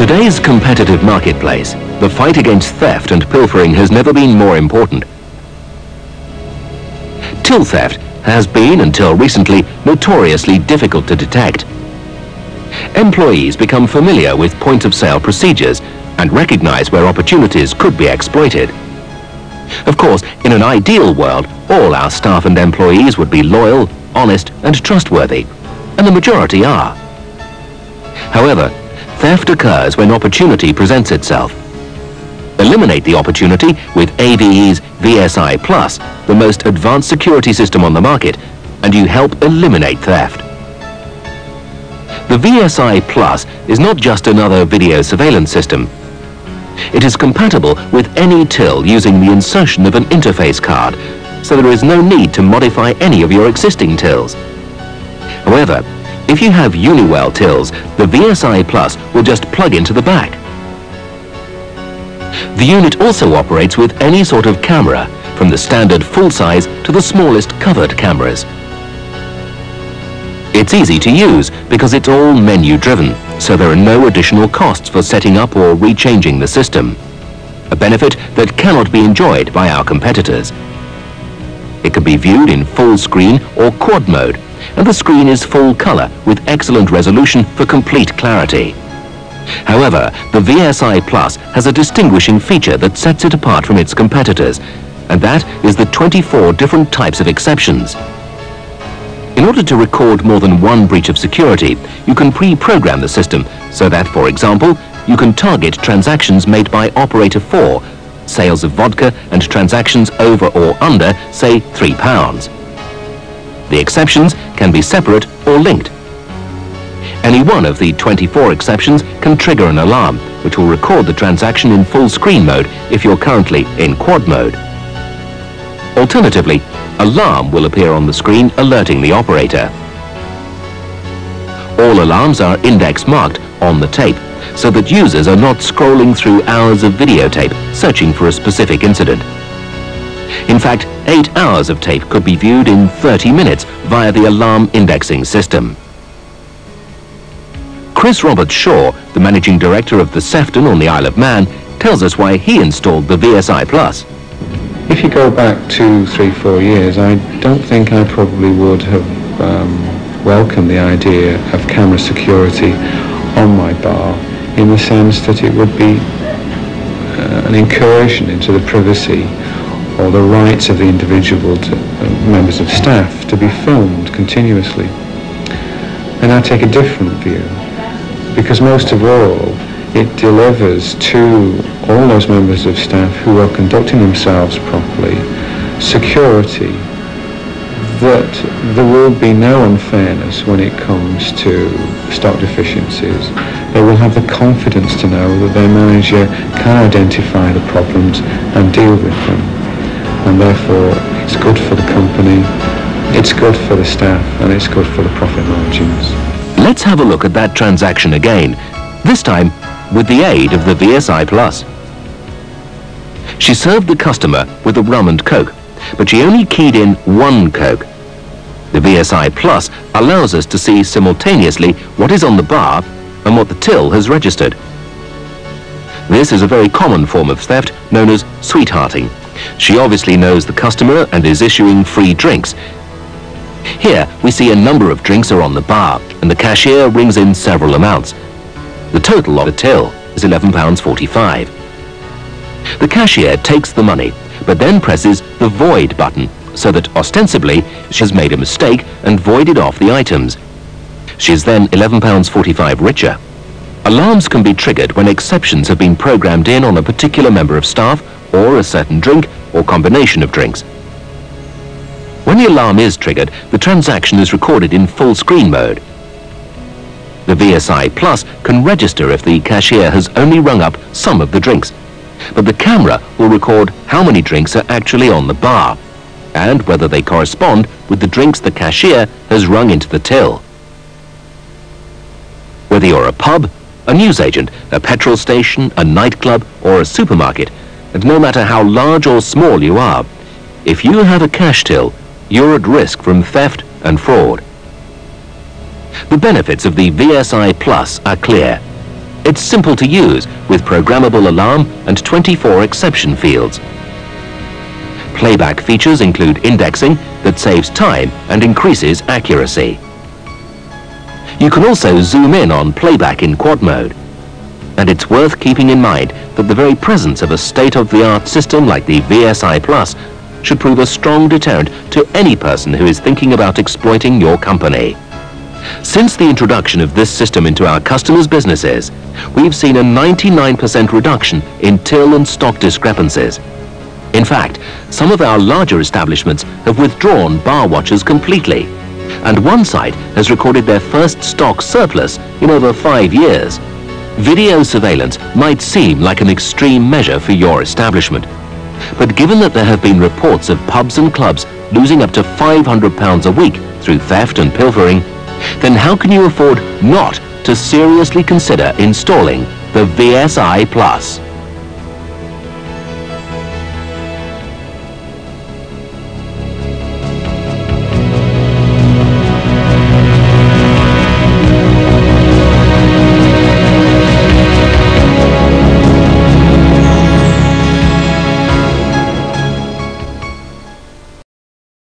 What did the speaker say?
today's competitive marketplace, the fight against theft and pilfering has never been more important. Till theft has been, until recently, notoriously difficult to detect. Employees become familiar with point-of-sale procedures and recognize where opportunities could be exploited. Of course, in an ideal world, all our staff and employees would be loyal, honest and trustworthy, and the majority are. However, theft occurs when opportunity presents itself. Eliminate the opportunity with AVE's VSI Plus, the most advanced security system on the market, and you help eliminate theft. The VSI Plus is not just another video surveillance system. It is compatible with any till using the insertion of an interface card, so there is no need to modify any of your existing tills. However, if you have Uniwell tills, the VSI Plus will just plug into the back. The unit also operates with any sort of camera, from the standard full-size to the smallest covered cameras. It's easy to use because it's all menu-driven, so there are no additional costs for setting up or rechanging the system, a benefit that cannot be enjoyed by our competitors. It can be viewed in full screen or quad mode, and the screen is full color with excellent resolution for complete clarity. However, the VSI Plus has a distinguishing feature that sets it apart from its competitors, and that is the 24 different types of exceptions. In order to record more than one breach of security, you can pre-program the system so that, for example, you can target transactions made by operator 4, sales of vodka and transactions over or under, say, £3. The exceptions can be separate or linked. Any one of the 24 exceptions can trigger an alarm, which will record the transaction in full screen mode if you're currently in quad mode. Alternatively, alarm will appear on the screen alerting the operator. All alarms are index marked on the tape, so that users are not scrolling through hours of videotape searching for a specific incident. In fact, 8 hours of tape could be viewed in 30 minutes via the alarm indexing system. Chris Robert Shaw, the managing director of the Sefton on the Isle of Man, tells us why he installed the VSI Plus. If you go back 2, 3, 4 years, I don't think I probably would have welcomed the idea of camera security on my bar, in the sense that it would be an incursion into the privacy or the rights of the individual members of staff to be filmed continuously. And I take a different view, because most of all, it delivers to all those members of staff who are conducting themselves properly security, that there will be no unfairness when it comes to stock deficiencies. They will have the confidence to know that their manager can identify the problems and deal with them. And therefore, it's good for the company, it's good for the staff, and it's good for the profit margins. Let's have a look at that transaction again, this time with the aid of the VSI Plus. She served the customer with a rum and coke, but she only keyed in 1 coke. The VSI Plus allows us to see simultaneously what is on the bar and what the till has registered. This is a very common form of theft known as sweethearting. She obviously knows the customer and is issuing free drinks. Here we see a number of drinks are on the bar, and the cashier rings in several amounts. The total of the till is £11.45. The cashier takes the money, but then presses the void button, so that ostensibly she has made a mistake and voided off the items. She is then £11.45 richer. Alarms can be triggered when exceptions have been programmed in on a particular member of staff, or a certain drink, or combination of drinks. When the alarm is triggered, the transaction is recorded in full screen mode. The VSI Plus can register if the cashier has only rung up some of the drinks, but the camera will record how many drinks are actually on the bar, and whether they correspond with the drinks the cashier has rung into the till. Whether you're a pub, a newsagent, a petrol station, a nightclub, or a supermarket, and no matter how large or small you are, if you have a cash till, you're at risk from theft and fraud. The benefits of the VSI Plus are clear. It's simple to use with programmable alarm and 24 exception fields. Playback features include indexing that saves time and increases accuracy. You can also zoom in on playback in quad mode. And it's worth keeping in mind that the very presence of a state-of-the-art system like the VSI Plus should prove a strong deterrent to any person who is thinking about exploiting your company. Since the introduction of this system into our customers' businesses, we've seen a 99% reduction in till and stock discrepancies. In fact, some of our larger establishments have withdrawn bar watchers completely, and one site has recorded their first stock surplus in over 5 years. Video surveillance might seem like an extreme measure for your establishment, but given that there have been reports of pubs and clubs losing up to £500 a week through theft and pilfering, then how can you afford not to seriously consider installing the VSI Plus?